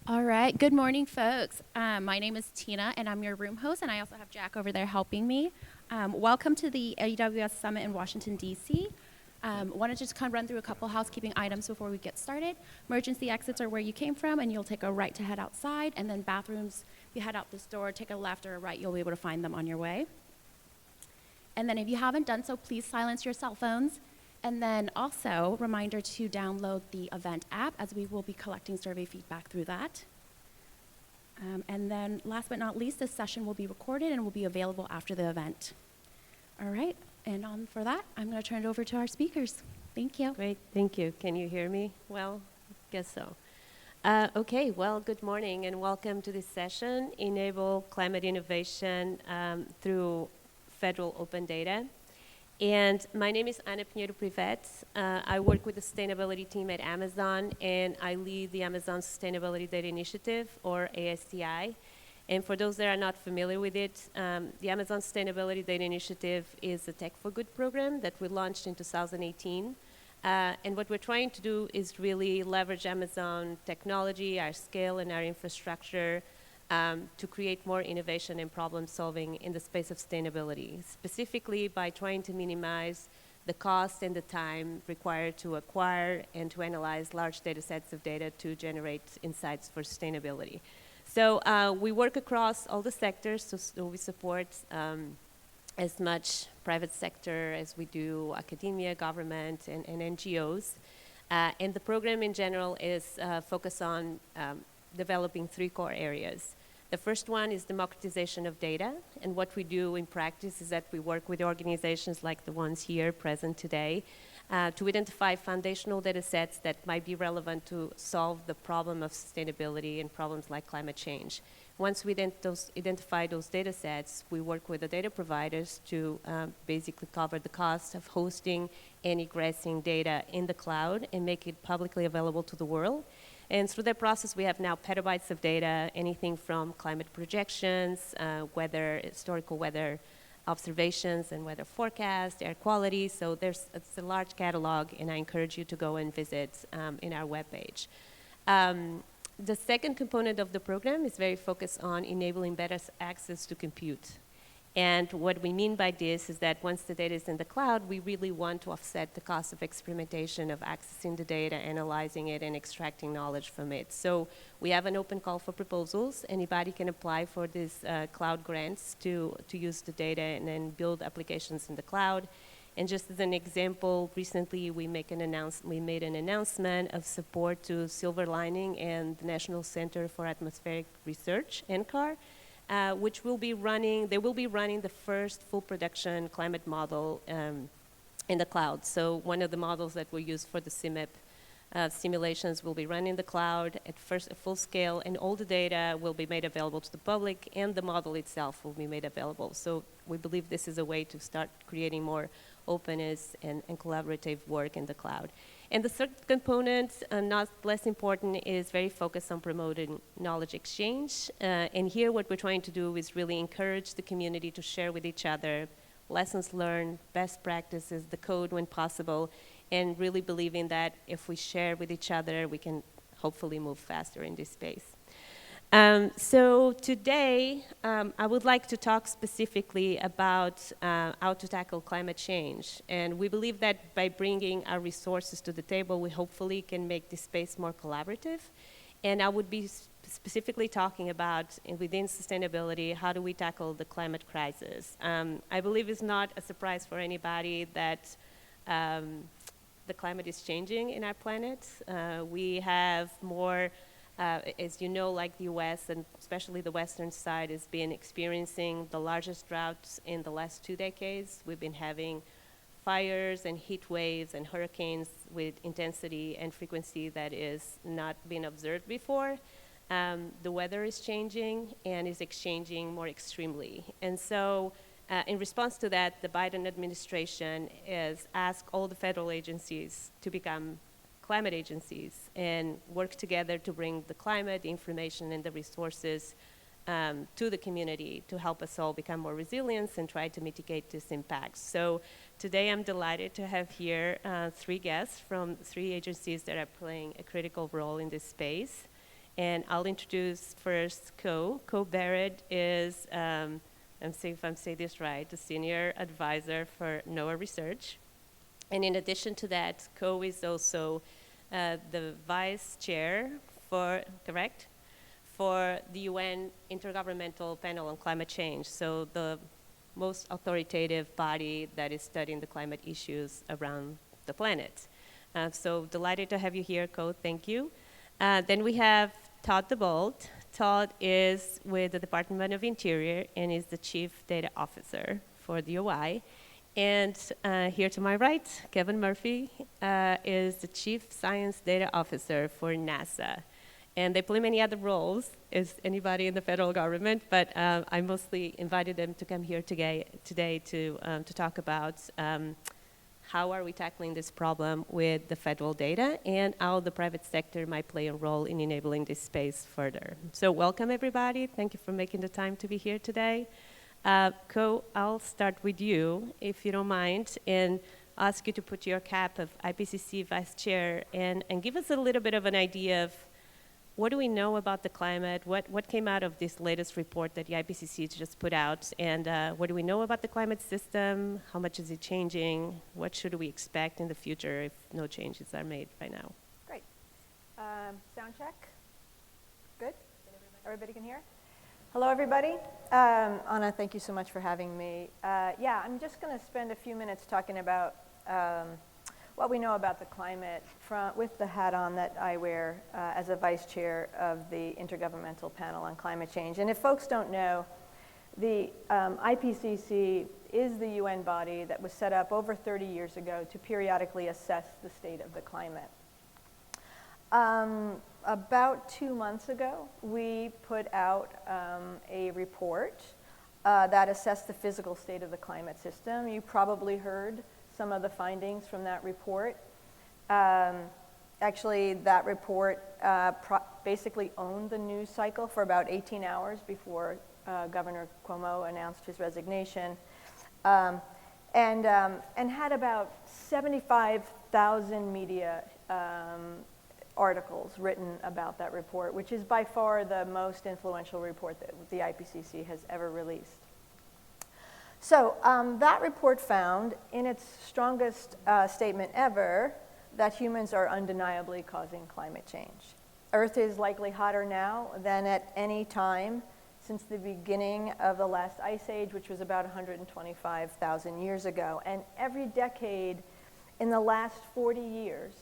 All right. Good morning, folks. My name is Tina, and I'm your room host, and I also have Jack over there helping me. Welcome to the AWS Summit in Washington, DC. Want to just kind of run through a couple housekeeping items before we get started. Emergency exits are where you came from, and you'll take a right to head outside, and then bathrooms, if you head out this door, take a left or a right, you'll be able to find them on your way. And then if you haven't done so, please silence your cell phones. And then also, reminder to download the event app, as we will be collecting survey feedback through that. And then last but not least, this session will be recorded and will be available after the event. All right, and on for that, I'm going to turn it over to our speakers. Thank you. Great, thank you. Can you hear me well? Guess so. Okay, well, good morning and welcome to this session, Enable Climate Innovation through Federal Open Data. And my name is Ana Pinheiro-Privet. I work with the sustainability team at Amazon, and I lead the Amazon Sustainability Data Initiative, or ASDI. And for those that are not familiar with it, the Amazon Sustainability Data Initiative is a Tech for Good program that we launched in 2018. And what we're trying to do is really leverage Amazon technology, our scale, and our infrastructure to create more innovation and problem solving in the space of sustainability, specifically by trying to minimize the cost and the time required to acquire and to analyze large data sets of data to generate insights for sustainability. So we work across all the sectors, so we support as much private sector as we do academia, government, and NGOs. And the program in general is focused on developing three core areas. The first one is democratization of data, and what we do in practice is that we work with organizations like the ones here present today to identify foundational data sets that might be relevant to solve the problem of sustainability and problems like climate change. Once we identify those data sets, we work with the data providers to basically cover the cost of hosting and egressing data in the cloud and make it publicly available to the world. And through that process, we have now petabytes of data, anything from climate projections, historical weather observations and weather forecasts, air quality. So it's a large catalog, and I encourage you to go and visit in our webpage. The second component of the program is very focused on enabling better access to compute. And what we mean by this is that once the data is in the cloud, we really want to offset the cost of experimentation, of accessing the data, analyzing it, and extracting knowledge from it. So we have an open call for proposals. Anybody can apply for these cloud grants to use the data and then build applications in the cloud. And just as an example, recently we made an announcement of support to Silver Lining and the National Center for Atmospheric Research, NCAR, which will be running the first full production climate model in the cloud. So one of the models that we use for the CMIP simulations will be run in the cloud at first full scale, and all the data will be made available to the public, and the model itself will be made available. So we believe this is a way to start creating more openness and collaborative work in the cloud. And the third component, not less important, is very focused on promoting knowledge exchange. And here what we're trying to do is really encourage the community to share with each other lessons learned, best practices, the code when possible, and really believing that if we share with each other, we can hopefully move faster in this space. So today, I would like to talk specifically about how to tackle climate change. And we believe that by bringing our resources to the table, we hopefully can make this space more collaborative. And I would be specifically talking about, within sustainability, how do we tackle the climate crisis? I believe it's not a surprise for anybody that the climate is changing in our planet. We have more as you know, like the US and especially the western side has been experiencing the largest droughts in the last 2 decades. We've been having fires and heat waves and hurricanes with intensity and frequency that is not been observed before. The weather is changing and is changing more extremely. And so in response to that, the Biden administration has asked all the federal agencies to become climate agencies and work together to bring the climate, the information, and the resources to the community to help us all become more resilient and try to mitigate this impact. So today I'm delighted to have here 3 guests from 3 agencies that are playing a critical role in this space. And I'll introduce first Co. Co Barrett is, I'm saying if I'm saying this right, the Senior Advisor for NOAA Research. And in addition to that, Co is also the Vice Chair for, correct? For the UN Intergovernmental Panel on Climate Change, so the most authoritative body that is studying the climate issues around the planet. So delighted to have you here, Co. Thank you. Then we have Todd DeBolt. Todd is with the Department of Interior and is the Chief Data Officer for the OI. And here to my right, Kevin Murphy is the Chief Science Data Officer for NASA. And they play many other roles as anybody in the federal government, but I mostly invited them to come here today to talk about how are we tackling this problem with the federal data and how the private sector might play a role in enabling this space further. So welcome, everybody. Thank you for making the time to be here today. Co, I'll start with you, if you don't mind, and ask you to put your cap of IPCC Vice Chair and give us a little bit of an idea of what do we know about the climate? What came out of this latest report that the IPCC just put out? And what do we know about the climate system? How much is it changing? What should we expect in the future if no changes are made right now? Great. Sound check. Good? Everybody can hear? Hello, everybody. Anna, thank you so much for having me. Yeah, I'm just going to spend a few minutes talking about what we know about the climate with the hat on that I wear as a vice chair of the Intergovernmental Panel on Climate Change. And if folks don't know, the IPCC is the UN body that was set up over 30 years ago to periodically assess the state of the climate. About 2 months ago, we put out a report that assessed the physical state of the climate system. You probably heard some of the findings from that report. Actually, that report basically owned the news cycle for about 18 hours before Governor Cuomo announced his resignation, and had about 75,000 media articles written about that report, which is by far the most influential report that the IPCC has ever released. So that report found, in its strongest statement ever, that humans are undeniably causing climate change. Earth is likely hotter now than at any time since the beginning of the last ice age, which was about 125,000 years ago. And every decade in the last 40 years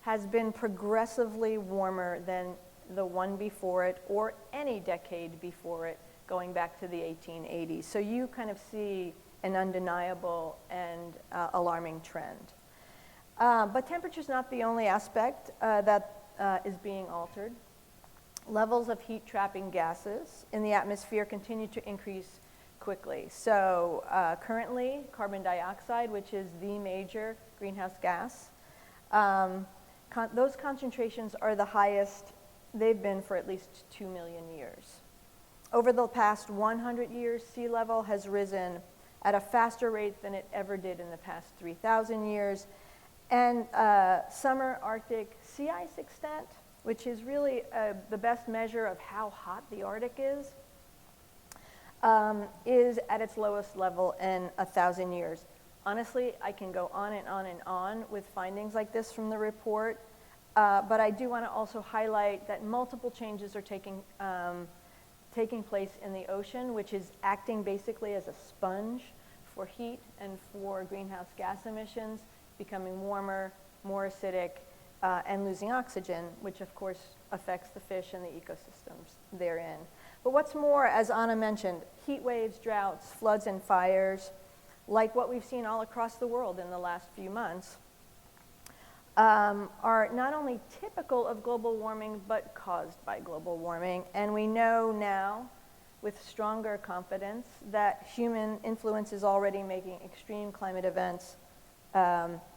has been progressively warmer than the one before it or any decade before it, going back to the 1880s. So you kind of see an undeniable and alarming trend. But temperature's not the only aspect that is being altered. Levels of heat-trapping gases in the atmosphere continue to increase quickly. So currently, carbon dioxide, which is the major greenhouse gas, those concentrations are the highest they've been for at least 2 million years. Over the past 100 years, sea level has risen at a faster rate than it ever did in the past 3,000 years. And summer Arctic sea ice extent, which is really the best measure of how hot the Arctic is at its lowest level in 1,000 years. Honestly, I can go on and on and on with findings like this from the report, but I do want to also highlight that multiple changes are taking place in the ocean, which is acting basically as a sponge for heat and for greenhouse gas emissions, becoming warmer, more acidic, and losing oxygen, which of course affects the fish and the ecosystems therein. But what's more, as Anna mentioned, heat waves, droughts, floods, and fires, like what we've seen all across the world in the last few months, are not only typical of global warming, but caused by global warming. And we know now, with stronger confidence, that human influence is already making extreme climate events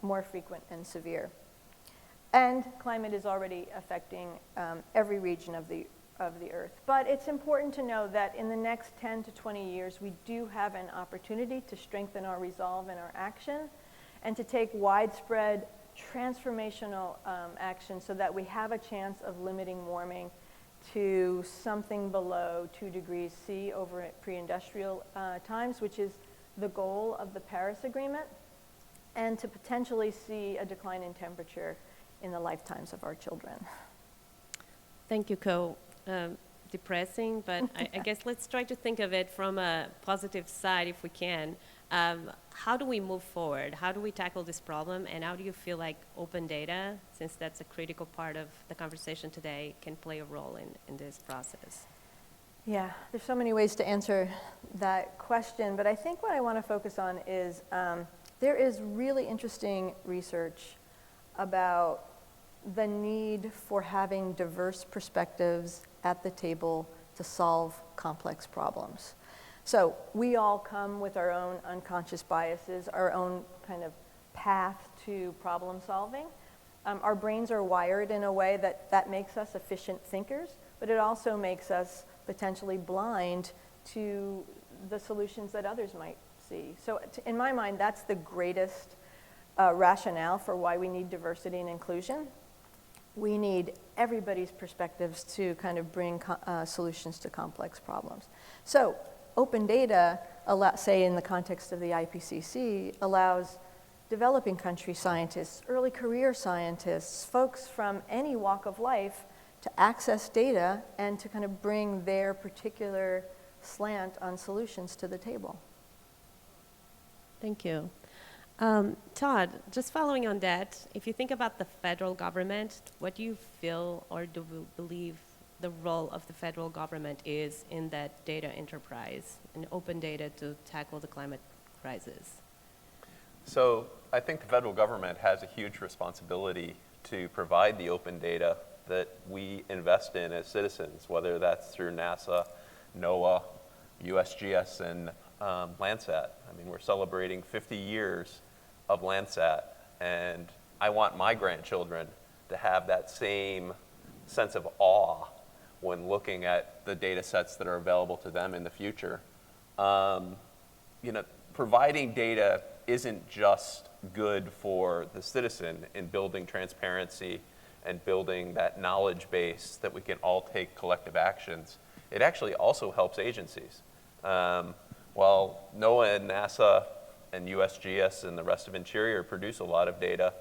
more frequent and severe. And climate is already affecting every region of the Earth. But it's important to know that in the next 10 to 20 years, we do have an opportunity to strengthen our resolve and our action, and to take widespread transformational action so that we have a chance of limiting warming to something below 2 degrees C over at pre-industrial times, which is the goal of the Paris Agreement, and to potentially see a decline in temperature in the lifetimes of our children. Thank you, Co. Depressing, but I guess let's try to think of it from a positive side if we can. How do we move forward? How do we tackle this problem? And how do you feel like open data, since that's a critical part of the conversation today, can play a role in this process? Yeah, there's so many ways to answer that question, but I think what I want to focus on is there is really interesting research about the need for having diverse perspectives at the table to solve complex problems. So we all come with our own unconscious biases, our own kind of path to problem solving. Our brains are wired in a way that makes us efficient thinkers, but it also makes us potentially blind to the solutions that others might see. So in my mind, that's the greatest rationale for why we need diversity and inclusion. We need everybody's perspectives to kind of bring solutions to complex problems. So open data, say in the context of the IPCC, allows developing country scientists, early career scientists, folks from any walk of life to access data and to kind of bring their particular slant on solutions to the table. Thank you. Todd, just following on that, if you think about the federal government, what do you feel or do you believe the role of the federal government is in that data enterprise and open data to tackle the climate crisis? So I think the federal government has a huge responsibility to provide the open data that we invest in as citizens, whether that's through NASA, NOAA, USGS, and Landsat. I mean, we're celebrating 50 years of Landsat, and I want my grandchildren to have that same sense of awe when looking at the data sets that are available to them in the future. Providing data isn't just good for the citizen in building transparency and building that knowledge base that we can all take collective actions. It actually also helps agencies. While NOAA and NASA and USGS and the rest of Interior produce a lot of data,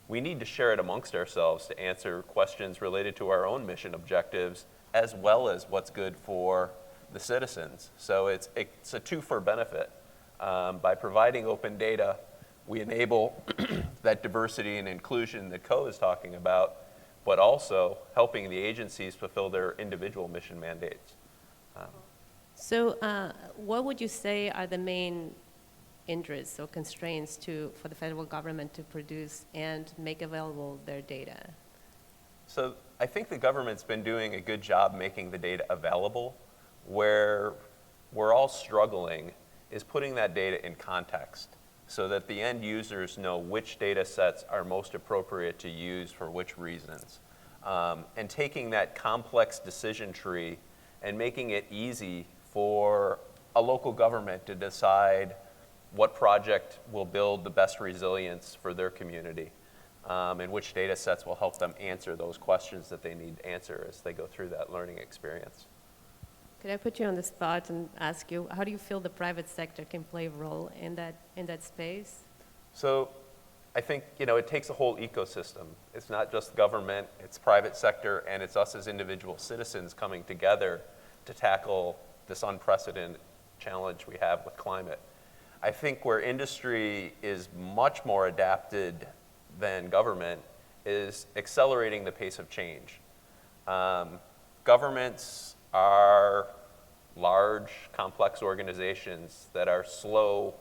we need to share it amongst ourselves to answer questions related to our own mission objectives as well as what's good for the citizens. So it's a two-for benefit. By providing open data, we enable that diversity and inclusion that Co is talking about, but also helping the agencies fulfill their individual mission mandates. So what would you say are the main interests or constraints for the federal government to produce and make available their data? So I think the government's been doing a good job making the data available. Where we're all struggling is putting that data in context so that the end users know which data sets are most appropriate to use for which reasons. And taking that complex decision tree and making it easy for a local government to decide what project will build the best resilience for their community, and which data sets will help them answer those questions that they need to answer as they go through that learning experience. Could I put you on the spot and ask you, how do you feel the private sector can play a role in that space? So I think it takes a whole ecosystem. It's not just government, it's private sector, and it's us as individual citizens coming together to tackle this unprecedented challenge we have with climate. I think where industry is much more adapted than government is accelerating the pace of change. Governments are large, complex organizations that are slow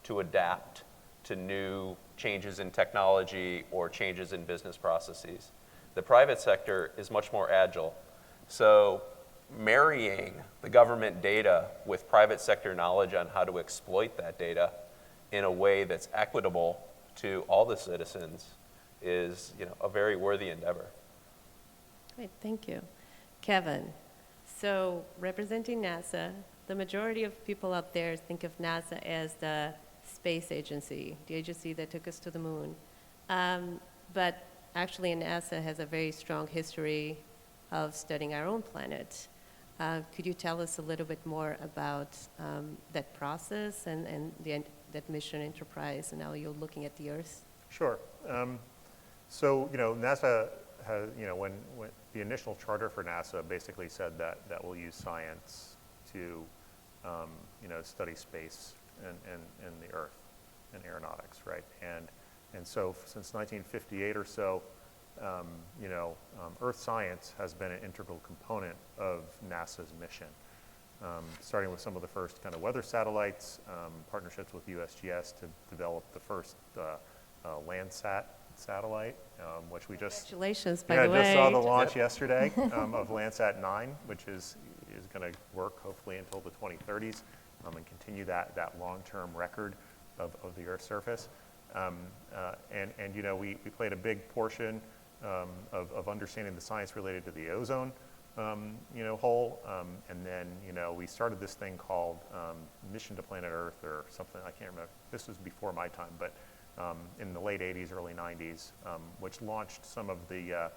to adapt to new changes in technology or changes in business processes. The private sector is much more agile. So marrying the government data with private sector knowledge on how to exploit that data in a way that's equitable to all the citizens is a very worthy endeavor. Great, thank you. Kevin, so representing NASA, the majority of people out there think of NASA as the space agency, the agency that took us to the moon. But actually NASA has a very strong history of studying our own planet. Could you tell us a little bit more about that process and that mission enterprise and how you're looking at the Earth? Sure. So, NASA has, when the initial charter for NASA basically said that we'll use science to, study space and the Earth and aeronautics, right? And so since 1958 or so, Earth science has been an integral component of NASA's mission. Starting with some of the first kind of weather satellites, partnerships with USGS to develop the first Landsat satellite, which we just Congratulations, by the way. just saw the launch yesterday of Landsat 9, which is going to work hopefully until the 2030s and continue that long-term record of the Earth's surface. We played a big portion of understanding the science related to the ozone hole, and then we started this thing called Mission to Planet Earth or something. I can't remember. This was before my time, but in the late 80s, early 90s, which launched some of the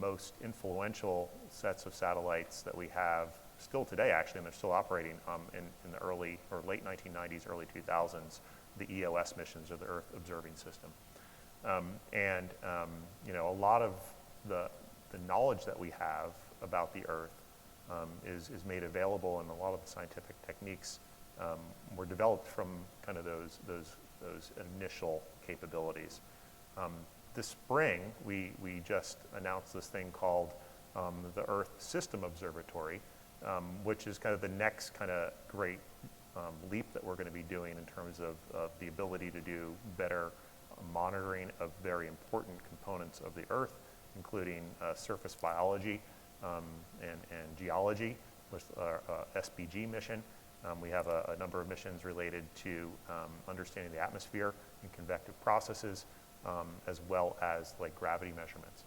most influential sets of satellites that we have still today, actually, and they're still operating in the early or late 1990s, early 2000s, the EOS missions, or the Earth Observing System. A lot of the knowledge that we have about the Earth is made available, and a lot of the scientific techniques were developed from kind of those initial capabilities. This spring, we just announced this thing called the Earth System Observatory, which is kind of the next kind of great leap that we're going to be doing in terms of the ability to do better monitoring of very important components of the Earth, including surface biology and geology with our SBG mission. We have a number of missions related to understanding the atmosphere and convective processes, as well as like gravity measurements.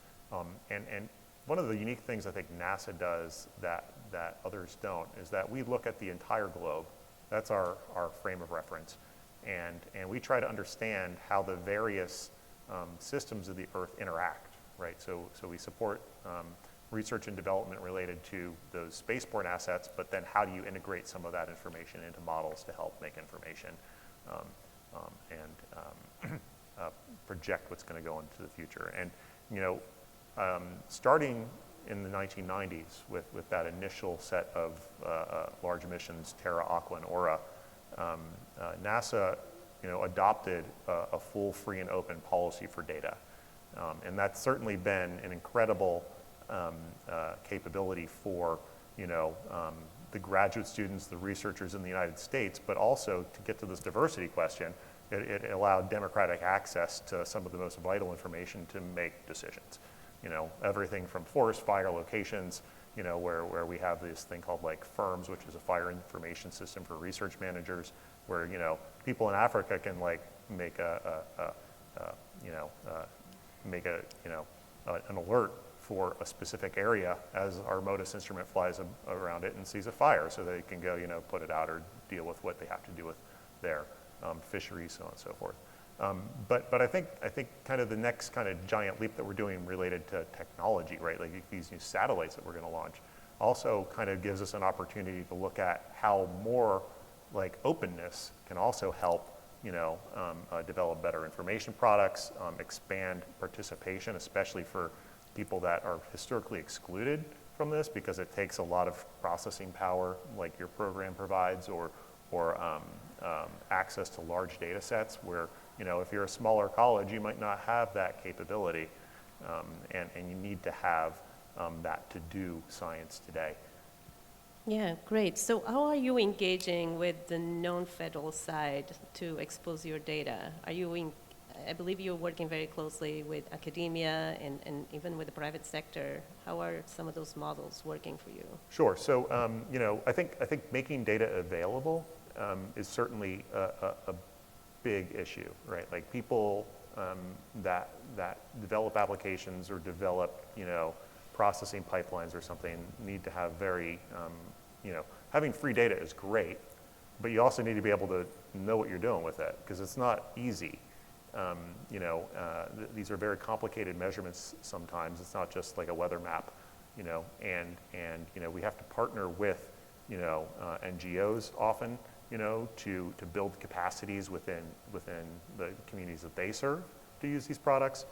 And one of the unique things I think NASA does that others don't is that we look at the entire globe. That's our frame of reference. And we try to understand how the various systems of the Earth interact, right? So we support research and development related to those spaceborne assets, but then how do you integrate some of that information into models to help make information and project what's going to go into the future. And starting in the 1990s with that initial set of large missions, Terra, Aqua, and Aura, NASA adopted a full, free, and open policy for data. And that's certainly been an incredible capability for the graduate students, the researchers in the United States, but also to get to this diversity question, it allowed democratic access to some of the most vital information to make decisions. Everything from forest fire locations, where we have this thing called like FIRMS, which is a fire information system for research managers, where people in Africa can like make an alert for a specific area as our MODIS instrument flies around it and sees a fire, so they can go put it out or deal with what they have to do with their fisheries, so on and so forth. But I think kind of the next kind of giant leap that we're doing related to technology, right? Like these new satellites that we're going to launch, also kind of gives us an opportunity to look at how more like openness can also help develop better information products, expand participation, especially for people that are historically excluded from this, because it takes a lot of processing power like your program provides, or access to large data sets where if you're a smaller college, you might not have that capability, and you need to have that to do science today. Yeah, great. So how are you engaging with the non-federal side to expose your data? I believe you're working very closely with academia and even with the private sector. How are some of those models working for you? Sure. So I think making data available is certainly a big issue, right? Like people that develop applications or develop processing pipelines or something need to have very having free data is great, but you also need to be able to know what you're doing with it, because it's not easy. These are very complicated measurements sometimes. It's not just like a weather map and we have to partner with, NGOs often, to build capacities within the communities that they serve to use these products.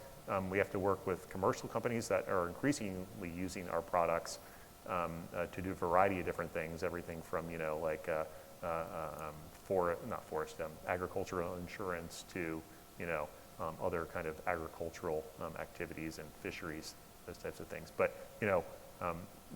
We have to work with commercial companies that are increasingly using our products to do a variety of different things, everything from, agricultural insurance to, other kind of agricultural activities and fisheries, those types of things. But,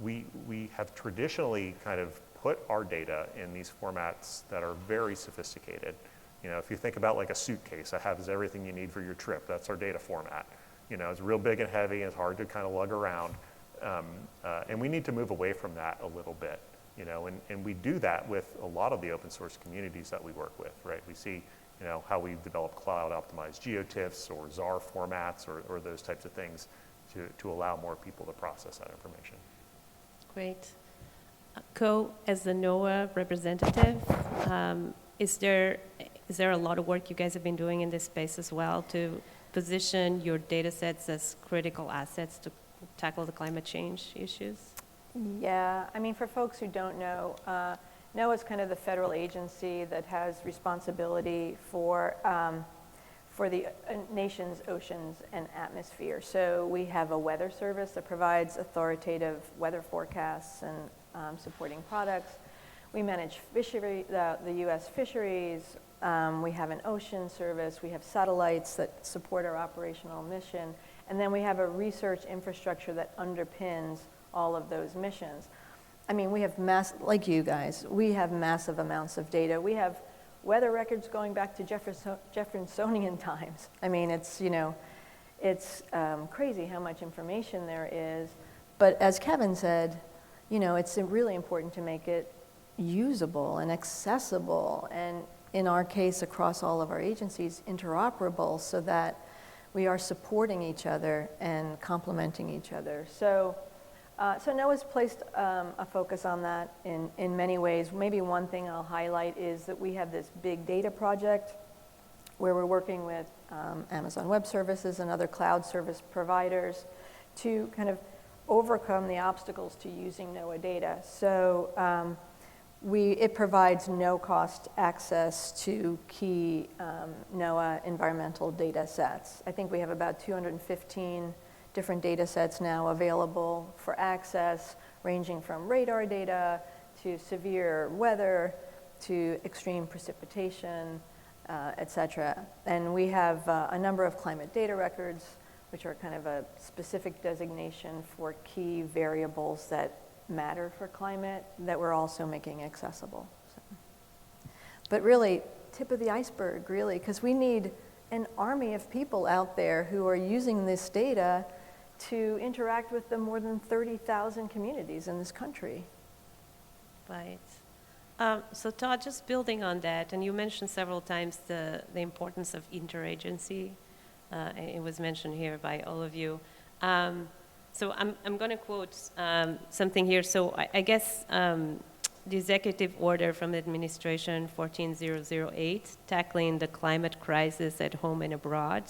we have traditionally kind of put our data in these formats that are very sophisticated. If you think about like a suitcase that has everything you need for your trip, that's our data format. It's real big and heavy, and it's hard to kind of lug around. And we need to move away from that a little bit, and we do that with a lot of the open source communities that we work with, right? We see, how we've developed cloud optimized geotiffs or ZAR formats or those types of things to allow more people to process that information. Great. Co, as the NOAA representative, is there a lot of work you guys have been doing in this space as well to position your data sets as critical assets to tackle the climate change issues? Yeah, I mean, for folks who don't know, NOAA is kind of the federal agency that has responsibility for the nation's oceans and atmosphere. So we have a weather service that provides authoritative weather forecasts and supporting products. We manage the U.S. fisheries. We have an ocean service. We have satellites that support our operational mission. And then we have a research infrastructure that underpins all of those missions. I mean, we have like you guys, we have massive amounts of data. We have weather records going back to Jeffersonian times. I mean, it's crazy how much information there is. But as Kevin said, it's really important to make it usable and accessible, and in our case, across all of our agencies, interoperable, so that we are supporting each other and complementing each other. So NOAA's placed a focus on that in many ways. Maybe one thing I'll highlight is that we have this big data project where we're working with Amazon Web Services and other cloud service providers to kind of overcome the obstacles to using NOAA data. So it provides no-cost access to key NOAA environmental data sets. I think we have about 215 different data sets now available for access, ranging from radar data to severe weather to extreme precipitation, et cetera. And we have a number of climate data records, which are kind of a specific designation for key variables that matter for climate that we're also making accessible. So. But really, tip of the iceberg, really, because we need an army of people out there who are using this data to interact with the more than 30,000 communities in this country. Right. So Todd, just building on that, and you mentioned several times the importance of interagency. It was mentioned here by all of you. So I'm going to quote something here. So I guess the executive order from the administration 14008, tackling the climate crisis at home and abroad,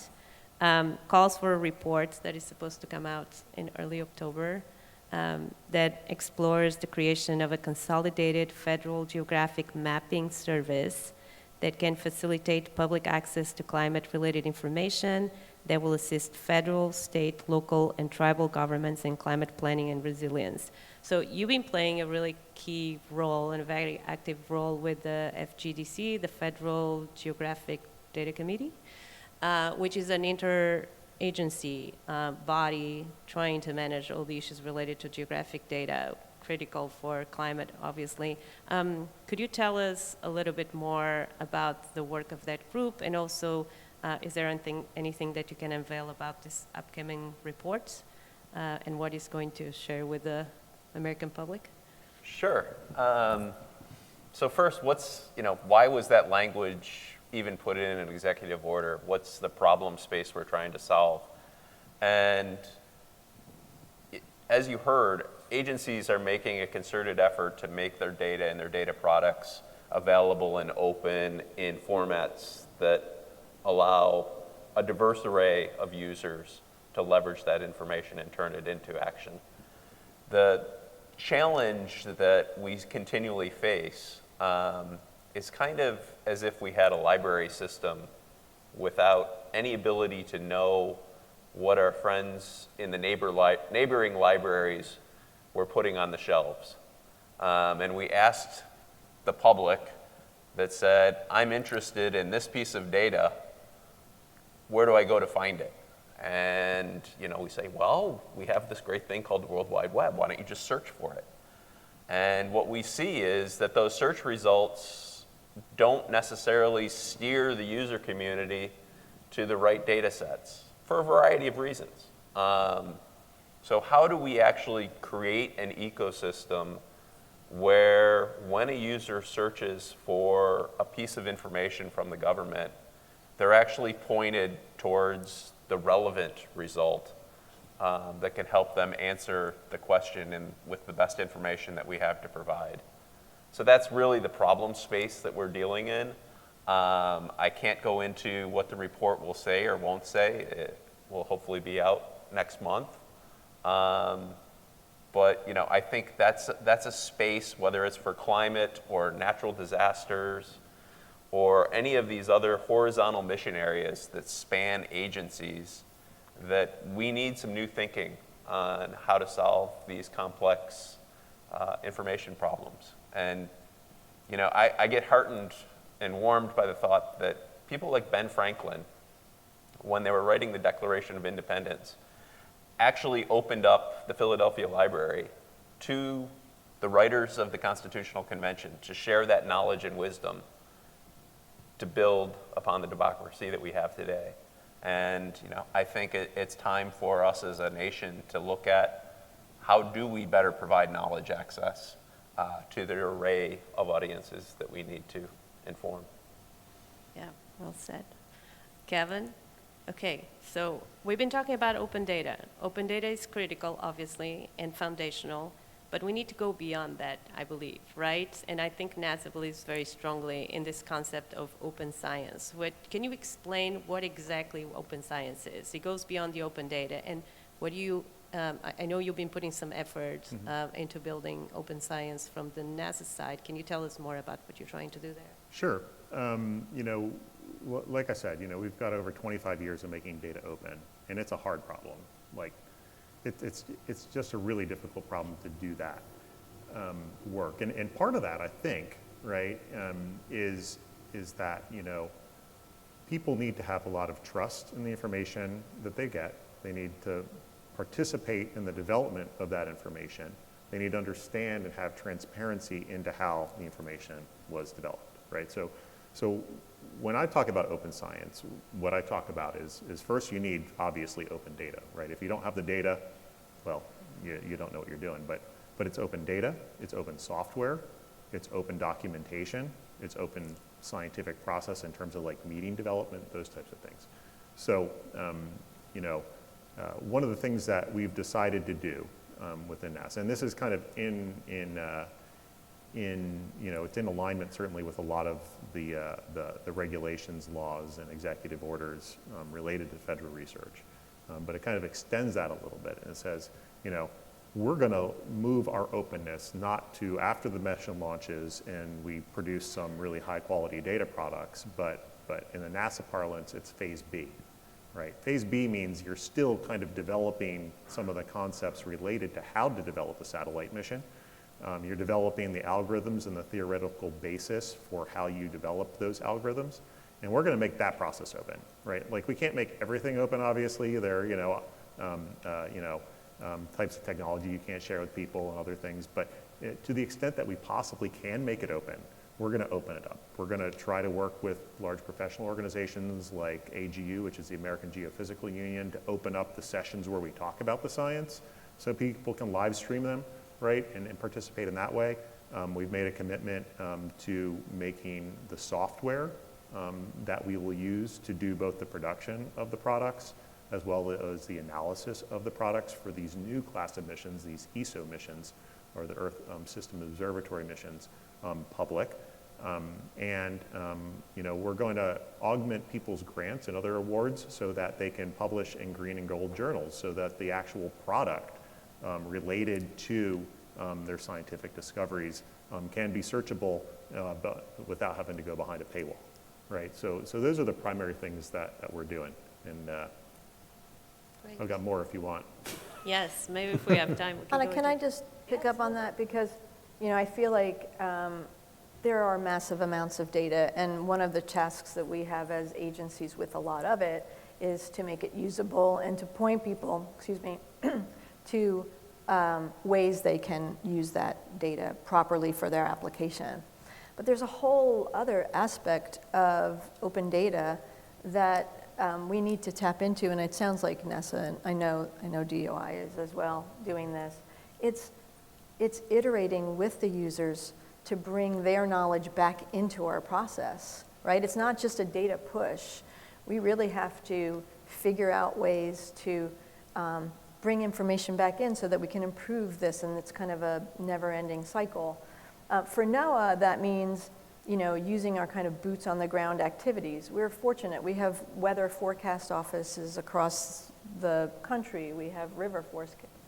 calls for a report that is supposed to come out in early October that explores the creation of a consolidated federal geographic mapping service that can facilitate public access to climate-related information that will assist federal, state, local, and tribal governments in climate planning and resilience. So you've been playing a really key role and a very active role with the FGDC, the Federal Geographic Data Committee, which is an interagency body trying to manage all the issues related to geographic data, critical for climate, obviously. Could you tell us a little bit more about the work of that group, and also is there anything that you can unveil about this upcoming report and what it's going to share with the American public? Sure. So first, why was that language even put in an executive order? What's the problem space we're trying to solve? And as you heard, agencies are making a concerted effort to make their data and their data products available and open in formats that allow a diverse array of users to leverage that information and turn it into action. The challenge that we continually face is kind of as if we had a library system without any ability to know what our friends in the neighboring libraries were putting on the shelves. And we asked the public that said, I'm interested in this piece of data, where do I go to find it? And we say, well, we have this great thing called the World Wide Web. Why don't you just search for it? And what we see is that those search results don't necessarily steer the user community to the right data sets for a variety of reasons. So how do we actually create an ecosystem where when a user searches for a piece of information from the government, they're actually pointed towards the relevant result that can help them answer the question with the best information that we have to provide. So that's really the problem space that we're dealing in. I can't go into what the report will say or won't say. It will hopefully be out next month. But I think that's a space, whether it's for climate or natural disasters or any of these other horizontal mission areas that span agencies, that we need some new thinking on how to solve these complex information problems. And I get heartened and warmed by the thought that people like Ben Franklin, when they were writing the Declaration of Independence, actually opened up the Philadelphia Library to the writers of the Constitutional Convention to share that knowledge and wisdom to build upon the democracy that we have today. And I think it's time for us as a nation to look at how do we better provide knowledge access to the array of audiences that we need to inform. Yeah, well said. Kevin? Okay, so we've been talking about open data. Open data is critical, obviously, and foundational, but we need to go beyond that, I believe, right? And I think NASA believes very strongly in this concept of open science. Can you explain what exactly open science is? It goes beyond the open data, and what do you, I know you've been putting some effort into building open science from the NASA side. Can you tell us more about what you're trying to do there? Sure. Like I said, we've got over 25 years of making data open, and it's a hard problem. Like, it's just a really difficult problem to do that work. And part of that, I think, right, is that, people need to have a lot of trust in the information that they get. They need to participate in the development of that information. They need to understand and have transparency into how the information was developed, right? So when I talk about open science, what I talk about is first you need, obviously, open data, right? If you don't have the data, well, you don't know what you're doing. But it's open data, it's open software, it's open documentation, it's open scientific process in terms of like meeting development, those types of things. So, one of the things that we've decided to do within NASA, and this is kind of it's in alignment certainly with a lot of the regulations, laws, and executive orders related to federal research. But it kind of extends that a little bit, and it says, we're going to move our openness not to after the mission launches and we produce some really high quality data products, but in the NASA parlance, it's phase B, right? Phase B means you're still kind of developing some of the concepts related to how to develop a satellite mission. You're developing the algorithms and the theoretical basis for how you develop those algorithms. And we're going to make that process open, right? Like, we can't make everything open, obviously. There are, types of technology you can't share with people and other things. But to the extent that we possibly can make it open, we're going to open it up. We're going to try to work with large professional organizations like AGU, which is the American Geophysical Union, to open up the sessions where we talk about the science so people can live stream them, right, and participate in that way. We've made a commitment to making the software that we will use to do both the production of the products as well as the analysis of the products for these new class of missions, these ESO missions, or the Earth System Observatory missions, public. We're going to augment people's grants and other awards so that they can publish in green and gold journals so that the actual product related to their scientific discoveries can be searchable but without having to go behind a paywall, right? So those are the primary things that we're doing. And Great. I've got more if you want. Yes, maybe if we have time, we can Anna, go can I into- just pick up on that? Because, I feel like there are massive amounts of data, and one of the tasks that we have as agencies with a lot of it is to make it usable and to point people, to ways they can use that data properly for their application. But there's a whole other aspect of open data that we need to tap into, and it sounds like NASA, and I know DOI is as well doing this. It's iterating with the users to bring their knowledge back into our process, right? It's not just a data push. We really have to figure out ways to bring information back in so that we can improve this, and it's kind of a never-ending cycle. For NOAA, that means using our kind of boots on the ground activities. We're fortunate. We have weather forecast offices across the country. We have river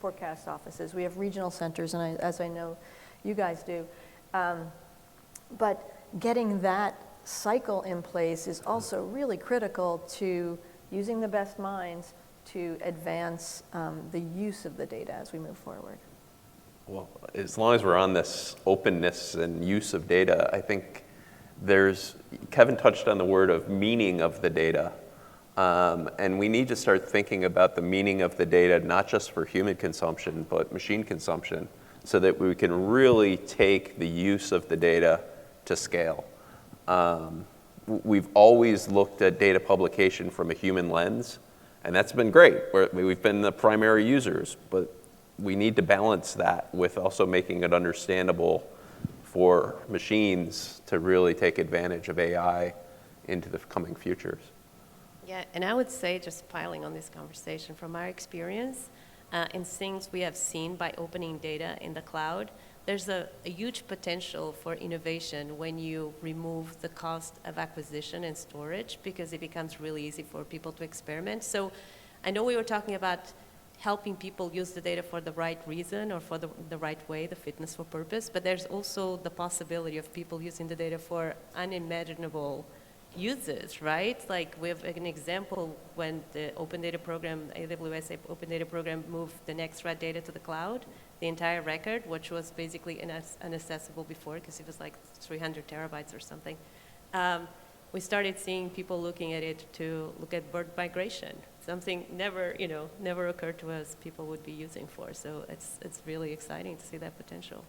forecast offices. We have regional centers, and as I know you guys do. But getting that cycle in place is also really critical to using the best minds to advance the use of the data as we move forward. Well, as long as we're on this openness and use of data, I think Kevin touched on the word of meaning of the data. And we need to start thinking about the meaning of the data, not just for human consumption, but machine consumption, so that we can really take the use of the data to scale. We've always looked at data publication from a human lens, and that's been great. We've been the primary users, but we need to balance that with also making it understandable for machines to really take advantage of AI into the coming futures. Yeah, and I would say, just piling on this conversation, from our experience and things we have seen by opening data in the cloud, there's a huge potential for innovation when you remove the cost of acquisition and storage, because it becomes really easy for people to experiment. So I know we were talking about helping people use the data for the right reason or for the right way, the fitness for purpose, but there's also the possibility of people using the data for unimaginable uses, right? Like we have an example when the Open Data Program, AWS Open Data Program moved the Nextrat data to the cloud, the entire record, which was basically inaccessible before because it was like 300 terabytes or something. We started seeing people looking at it to look at bird migration, something never occurred to us people would be using for. So it's really exciting to see that potential.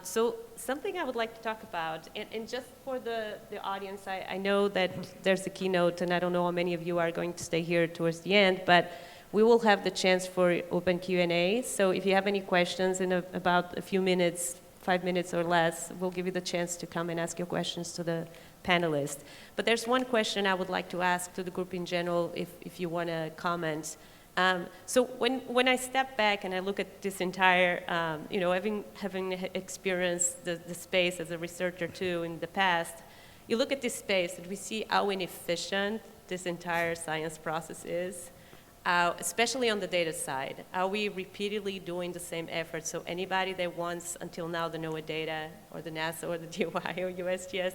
So something I would like to talk about, and just for the audience, I know that there's a keynote, and I don't know how many of you are going to stay here towards the end, but we will have the chance for open Q&A. So if you have any questions in about a few minutes, 5 minutes or less, we'll give you the chance to come and ask your questions to the panelists. But there's one question I would like to ask to the group in general, if you want to comment. So when I step back and I look at this entire, having experienced the space as a researcher too in the past, you look at this space and we see how inefficient this entire science process is, especially on the data side. Are we repeatedly doing the same effort? So anybody that wants until now the NOAA data or the NASA or the DOI or USGS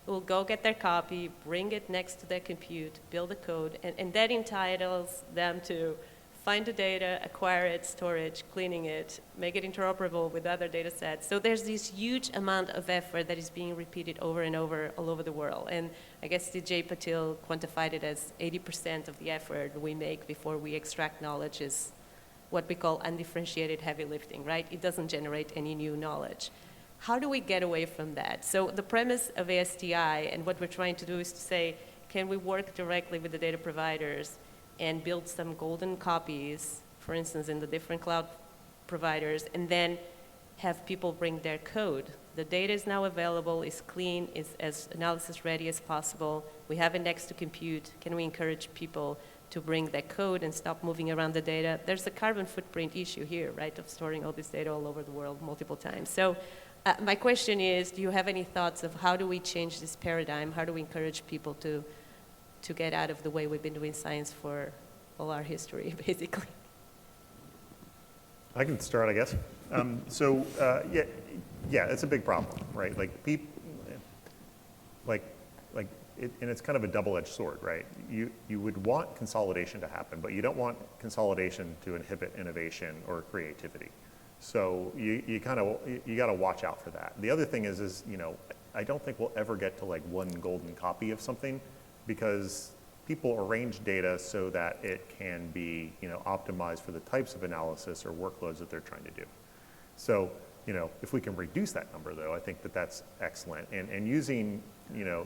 will go get their copy, bring it next to their compute, build a code, and that entitles them to find the data, acquire it, storage, cleaning it, make it interoperable with other data sets. So there's this huge amount of effort that is being repeated over and over all over the world. And I guess DJ Patil quantified it as 80% of the effort we make before we extract knowledge is what we call undifferentiated heavy lifting, right? It doesn't generate any new knowledge. How do we get away from that? So the premise of ASTI and what we're trying to do is to say, can we work directly with the data providers and build some golden copies, for instance, in the different cloud providers, and then have people bring their code. The data is now available, is clean, is as analysis ready as possible. We have it next to compute. Can we encourage people to bring their code and stop moving around the data? There's a carbon footprint issue here, right, of storing all this data all over the world multiple times. So my question is, do you have any thoughts of how do we change this paradigm? How do we encourage people to get out of the way we've been doing science for all our history, basically? I can start, I guess. Yeah, it's a big problem, right? Like and it's kind of a double-edged sword, right? You would want consolidation to happen, but you don't want consolidation to inhibit innovation or creativity. So you got to watch out for that. The other thing is I don't think we'll ever get to like one golden copy of something, because people arrange data so that it can be optimized for the types of analysis or workloads that they're trying to do. So if we can reduce that number, though, I think that that's excellent. And using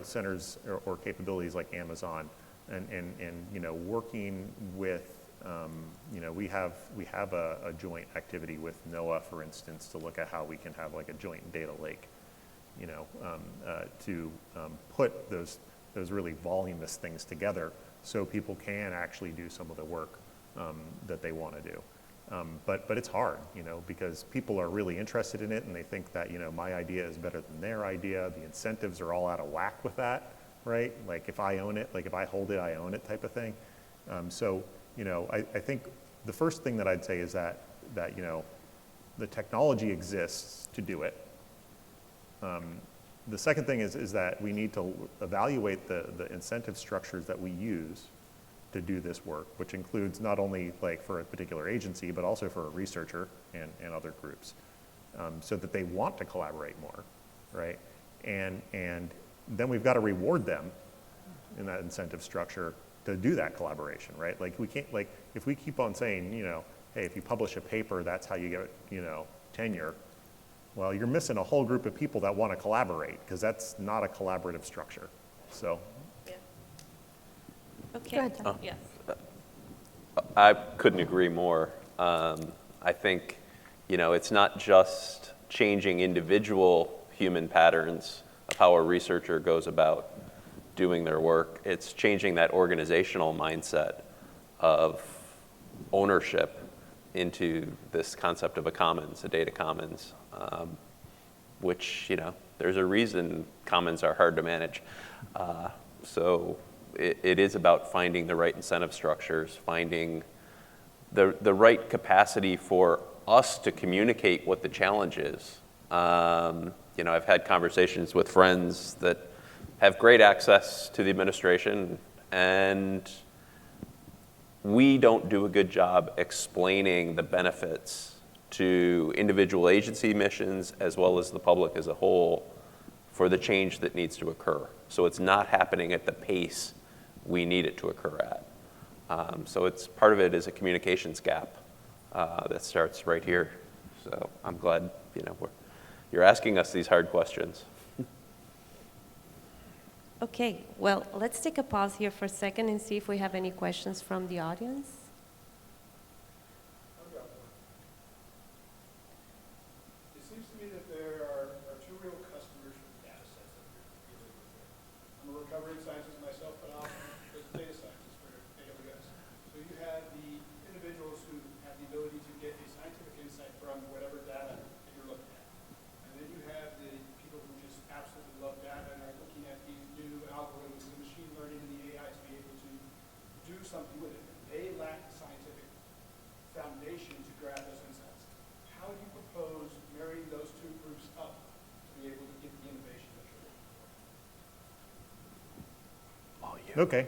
centers or capabilities like Amazon and working with we have a joint activity with NOAA, for instance, to look at how we can have like a joint data lake, to put those really voluminous things together so people can actually do some of the work that they want to do. But it's hard, because people are really interested in it, and they think that my idea is better than their idea. The incentives are all out of whack with that, right? Like if I own it, like if I hold it, I own it type of thing. I think the first thing that I'd say is that the technology exists to do it. The second thing is that we need to evaluate the incentive structures that we use to do this work, which includes not only like for a particular agency, but also for a researcher and other groups, so that they want to collaborate more, right? And then we've got to reward them in that incentive structure to do that collaboration, right? Like we can't, like if we keep on saying, hey, if you publish a paper, that's how you get, tenure. Well, you're missing a whole group of people that want to collaborate, because that's not a collaborative structure. So. Yeah. Okay. Go ahead, Tom. Yes. I couldn't agree more. I think, it's not just changing individual human patterns of how a researcher goes about doing their work. It's changing that organizational mindset of ownership into this concept of a commons, a data commons, which, there's a reason commons are hard to manage. So it is about finding the right incentive structures, finding the right capacity for us to communicate what the challenge is. I've had conversations with friends that have great access to the administration, and we don't do a good job explaining the benefits to individual agency missions as well as the public as a whole for the change that needs to occur. So it's not happening at the pace we need it to occur at. So it's part of it is a communications gap that starts right here. So I'm glad you're asking us these hard questions. Okay, well, let's take a pause here for a second and see if we have any questions from the audience. It seems to me that there are two real customers for the data sets that you're dealing with there. I'm a recovering scientist myself, but I'm a data scientist for AWS. So you have the individuals who have the ability to get a scientific insight from whatever data that you're looking at. And then you have the people who just absolutely love data and are looking at these new algorithms and machine learning and the AI to be able to do something with it. They lack the scientific foundation to grab those insights. How do you propose marrying those two groups up to be able to get the innovation that you're looking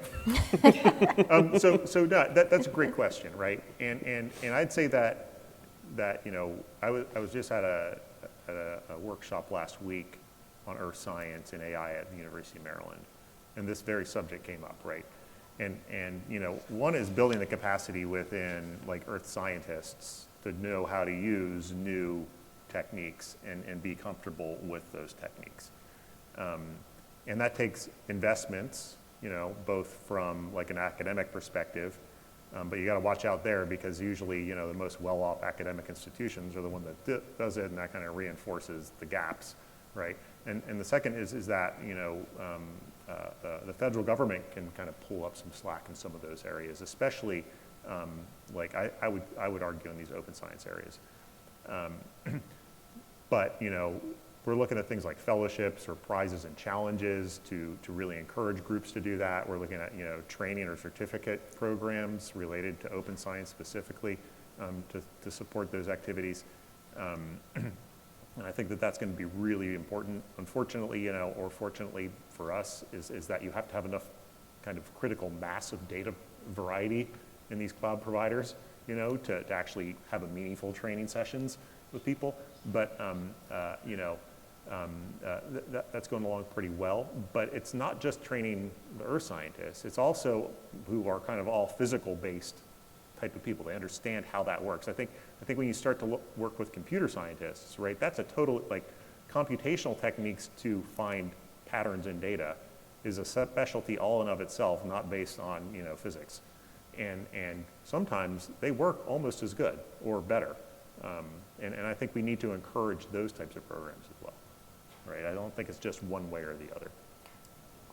for? So that's a great question, right? And I'd say that I was just at a workshop last week on earth science and AI at the University of Maryland, and this very subject came up, right? And one is building the capacity within like earth scientists to know how to use new techniques and be comfortable with those techniques, and that takes investments, both from like an academic perspective, but you got to watch out there, because usually the most well-off academic institutions are the one that does it, and that kind of reinforces the gaps, right? And the second is that the federal government can kind of pull up some slack in some of those areas, especially like I would argue in these open science areas. But we're looking at things like fellowships or prizes and challenges to really encourage groups to do that. We're looking at training or certificate programs related to open science specifically. to support those activities. And I think that that's going to be really important. Unfortunately, or fortunately for us, is that you have to have enough kind of critical mass of data variety in these cloud providers, to actually have a meaningful training sessions with people. But that's going along pretty well. But it's not just training the earth scientists. It's also who are kind of all physical-based type of people. They understand how that works. I think when you start to work with computer scientists, right, that's a total, computational techniques to find patterns in data is a specialty all in of itself, not based on, physics. And sometimes they work almost as good or better. And I think we need to encourage those types of programs as well, right? I don't think it's just one way or the other.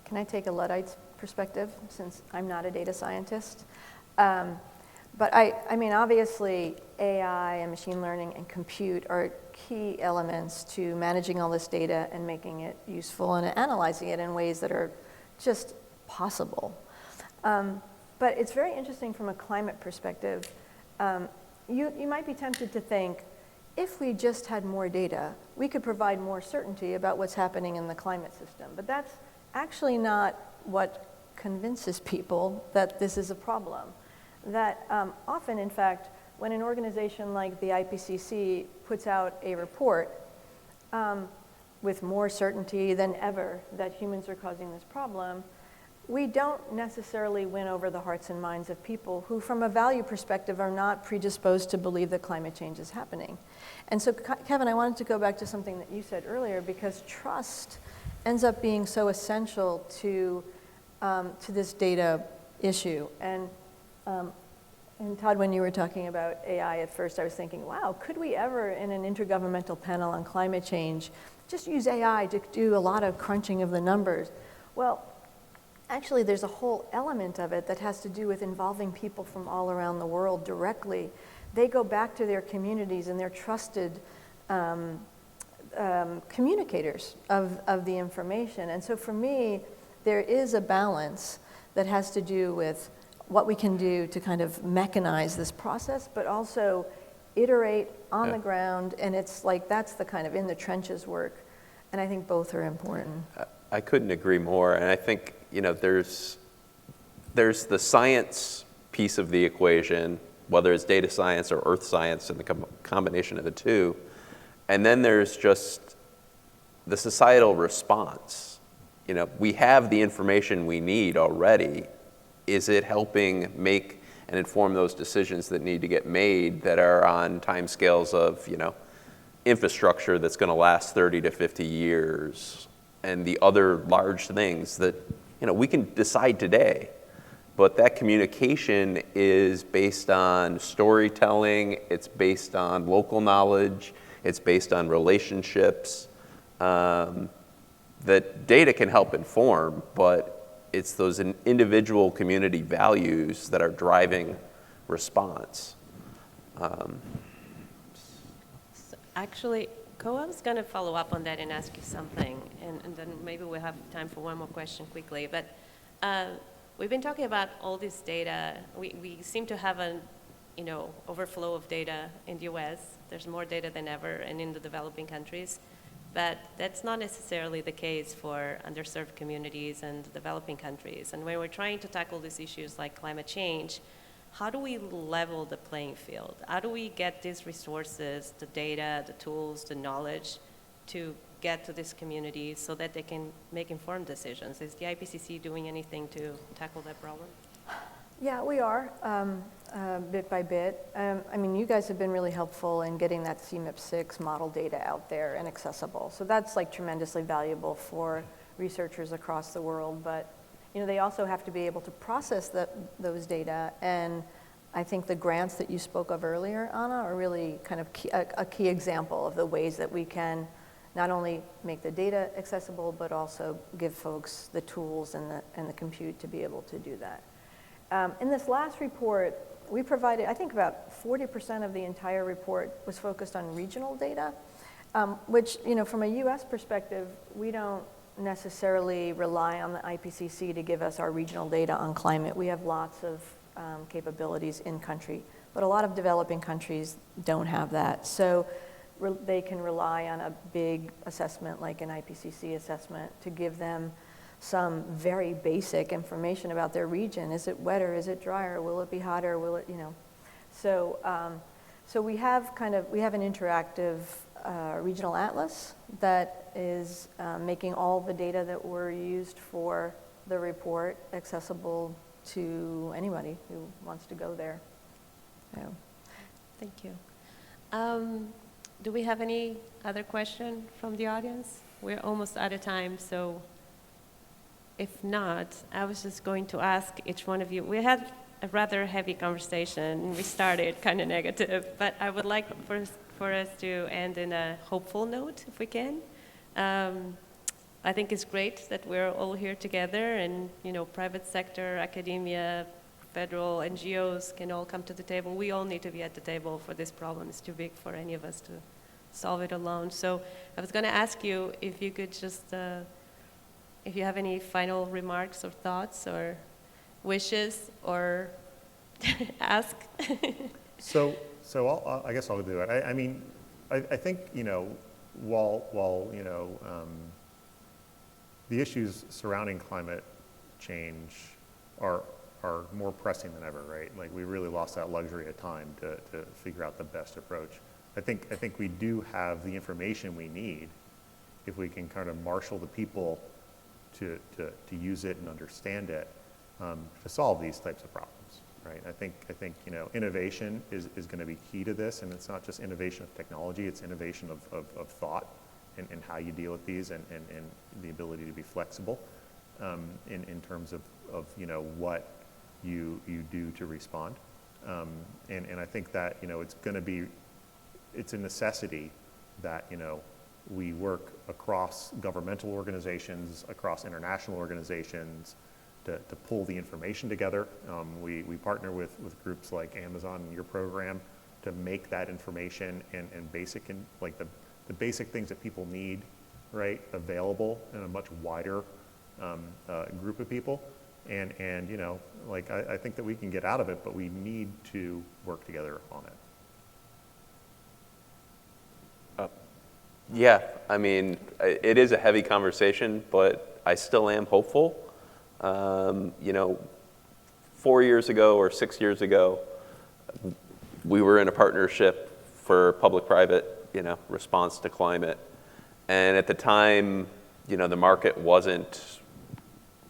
Can I take a Luddite's perspective, since I'm not a data scientist? But I mean, obviously, AI and machine learning and compute are key elements to managing all this data and making it useful and analyzing it in ways that are just possible. But it's very interesting from a climate perspective. You might be tempted to think, if we just had more data, we could provide more certainty about what's happening in the climate system. But that's actually not what convinces people that this is a problem. That often, in fact, when an organization like the IPCC puts out a report with more certainty than ever that humans are causing this problem, we don't necessarily win over the hearts and minds of people who, from a value perspective, are not predisposed to believe that climate change is happening. And so, Kevin, I wanted to go back to something that you said earlier, because trust ends up being so essential to this data issue. And Todd, when you were talking about AI at first, I was thinking, wow, could we ever, in an intergovernmental panel on climate change, just use AI to do a lot of crunching of the numbers? Well, actually, there's a whole element of it that has to do with involving people from all around the world directly. They go back to their communities and they're trusted communicators of the information. And so for me, there is a balance that has to do with what we can do to kind of mechanize this process, but also iterate on the ground. And it's like, that's the kind of in the trenches work. And I think both are important. I couldn't agree more. And I think, there's the science piece of the equation, whether it's data science or earth science and the combination of the two. And then there's just the societal response. We have the information we need already. Is it helping make and inform those decisions that need to get made that are on timescales of, infrastructure that's going to last 30 to 50 years and the other large things that, we can decide today. But that communication is based on storytelling, it's based on local knowledge, it's based on relationships that data can help inform, but it's those individual community values that are driving response. Actually, Ko, I was going to follow up on that and ask you something, and then maybe we'll have time for one more question quickly. But we've been talking about all this data. We seem to have an overflow of data in the US. There's more data than ever, and in the developing countries. But that's not necessarily the case for underserved communities and developing countries. And when we're trying to tackle these issues like climate change, how do we level the playing field? How do we get these resources, the data, the tools, the knowledge to get to these communities so that they can make informed decisions? Is the IPCC doing anything to tackle that problem? Yeah, we are, bit by bit. I mean, you guys have been really helpful in getting that CMIP6 model data out there and accessible. So that's tremendously valuable for researchers across the world. But they also have to be able to process those data. And I think the grants that you spoke of earlier, Anna, are really kind of a key example of the ways that we can not only make the data accessible, but also give folks the tools and the compute to be able to do that. In this last report, we provided, I think about 40% of the entire report was focused on regional data, which, from a US perspective, we don't necessarily rely on the IPCC to give us our regional data on climate. We have lots of capabilities in country But a lot of developing countries don't have that. So they can rely on a big assessment like an IPCC assessment to give them some very basic information about their region. Is it wetter? Is it drier? Will it be hotter? Will it, So, so we have an interactive regional atlas that is making all the data that were used for the report accessible to anybody who wants to go there. So. Thank you. Do we have any other question from the audience? We're almost out of time, so if not, I was just going to ask each one of you. We had a rather heavy conversation. We started kind of negative, but I would like for us to end in a hopeful note, if we can. I think it's great that we're all here together, and private sector, academia, federal NGOs can all come to the table. We all need to be at the table for this problem. It's too big for any of us to solve it alone. So I was going to ask you if you could just, if you have any final remarks or thoughts or wishes or ask. So I guess I'll do it. I mean, I think, while the issues surrounding climate change are more pressing than ever, right? Like, we really lost that luxury of time to figure out the best approach. I think we do have the information we need if we can kind of marshal the people to use it and understand it to solve these types of problems, right? I think innovation is going to be key to this, and it's not just innovation of technology, it's innovation of thought and how you deal with these and the ability to be flexible in terms of what you do to respond. And I think that it's a necessity that we work across governmental organizations, across international organizations to pull the information together. We partner with groups like Amazon and your program to make that information and basic and like the basic things that people need, right, available in a much wider group of people. And I think that we can get out of it, but we need to work together on it. Yeah, I mean, it is a heavy conversation, but I still am hopeful. 4 years ago or 6 years ago, we were in a partnership for public-private, response to climate. And at the time, the market wasn't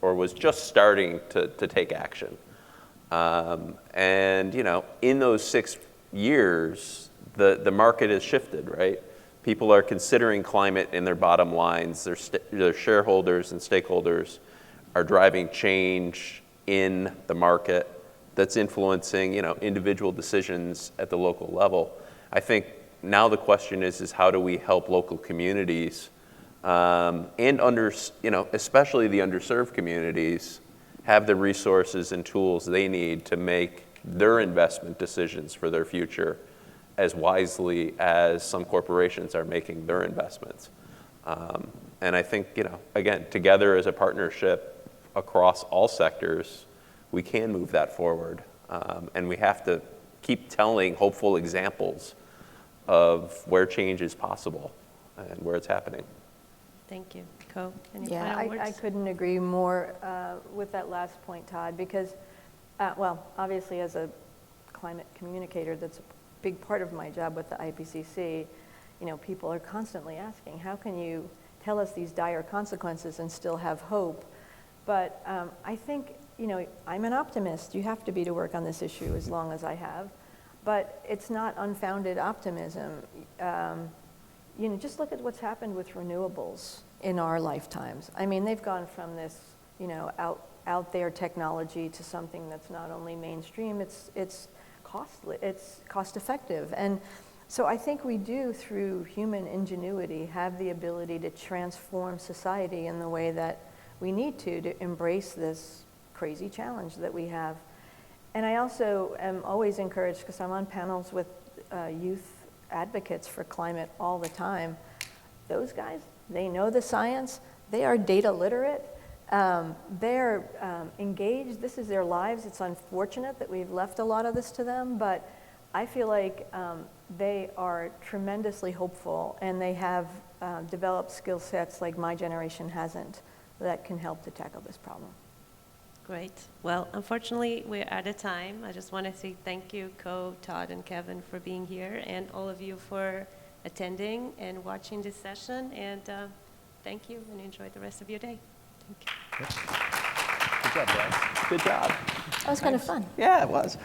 or was just starting to take action. And in those 6 years, the market has shifted, right? People are considering climate in their bottom lines. Their shareholders and stakeholders are driving change in the market that's influencing, individual decisions at the local level. I think now the question is how do we help local communities and especially the underserved communities have the resources and tools they need to make their investment decisions for their future as wisely as some corporations are making their investments. And I think, again, together as a partnership across all sectors, we can move that forward. And we have to keep telling hopeful examples of where change is possible and where it's happening. Thank you. Co, any Yeah, final words? I couldn't agree more with that last point, Todd, because, obviously as a climate communicator, that's a big part of my job with the IPCC. People are constantly asking, how can you tell us these dire consequences and still have hope? But I think, I'm an optimist. You have to be to work on this issue as long as I have. But it's not unfounded optimism. Just look at what's happened with renewables in our lifetimes. I mean, they've gone from this, out there technology to something that's not only mainstream, it's costly, it's cost effective. And so I think we do, through human ingenuity, have the ability to transform society in the way that we need to embrace this crazy challenge that we have. And I also am always encouraged, because I'm on panels with youth advocates for climate all the time. Those guys, they know the science, they are data literate, they're engaged, this is their lives. It's unfortunate that we've left a lot of this to them, but I feel like they are tremendously hopeful, and they have developed skill sets like my generation hasn't that can help to tackle this problem. Great. Well, unfortunately, we're out of time. I just want to say thank you, Co, Todd, and Kevin for being here, and all of you for attending and watching this session. And thank you, and enjoy the rest of your day. Thank you. Good job, guys. Good job. That was kind of fun. Yeah, it was.